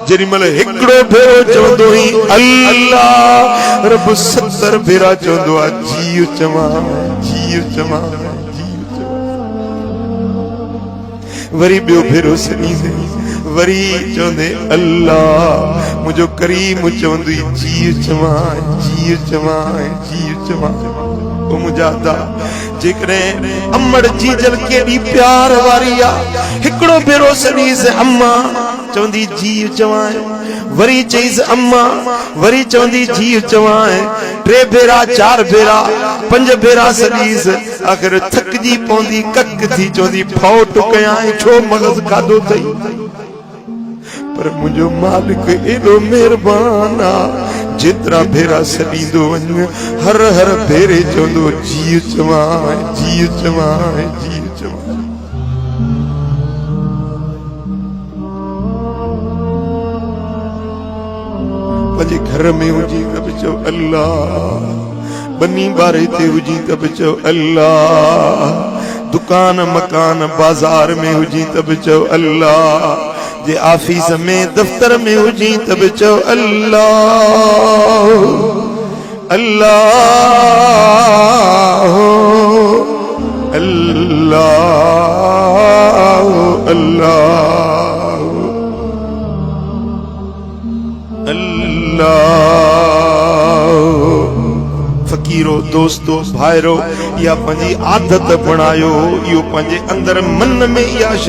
Gemmell हिकड़ो भेरो चवंदो ही अल्लाह, रब 70 भेरा चवंदो आ जीव चवा जीव चवा जीव चवा। वरी बियो भेरो सनी वरी चवंदे अल्लाह, मुझो करीम चवंदो जीव चवा जीव चवा जीव चवा। ओ मुजादा जेकॾहिं अमड़ जीजल केॾी प्यार वारी आ, हिकड़ो भेरो सनीस अम्मा चवंदी जीव चवाए, वरी चईस अम्मा वरी चवंदी जीव चवाए, 3 भेरा 4 भेरा 5 भेरा सनीस, आखिर थकजी पवंदी कक थी चवंदी फौट कयां छो मगज़ खाधो अथई। पर मुझो मालिक एडो मेहरबान आ, जितरा भेरा सॾींदो वञ हर हर भेरे चवंदो जीव चवाए जीव चवाए जीव चवाए। पंहिंजे घर में हुजी त बि चओ अल्लाह, बनी बारे ते हुजी त बि चओ अल्लाह, दुकान मकान बाजार में हुजी त बि चओ अल्लाह, जे ऑफिस में दफ्तर में हुजी त बि चओ अल्लाह अल्लाह अल्लाह अल्लाह अल्लाह। फकीरो दोस्तो भाइरो, या पंहिंजी आदत बणायो, इहो पंहिंजे अंदर मन में इहा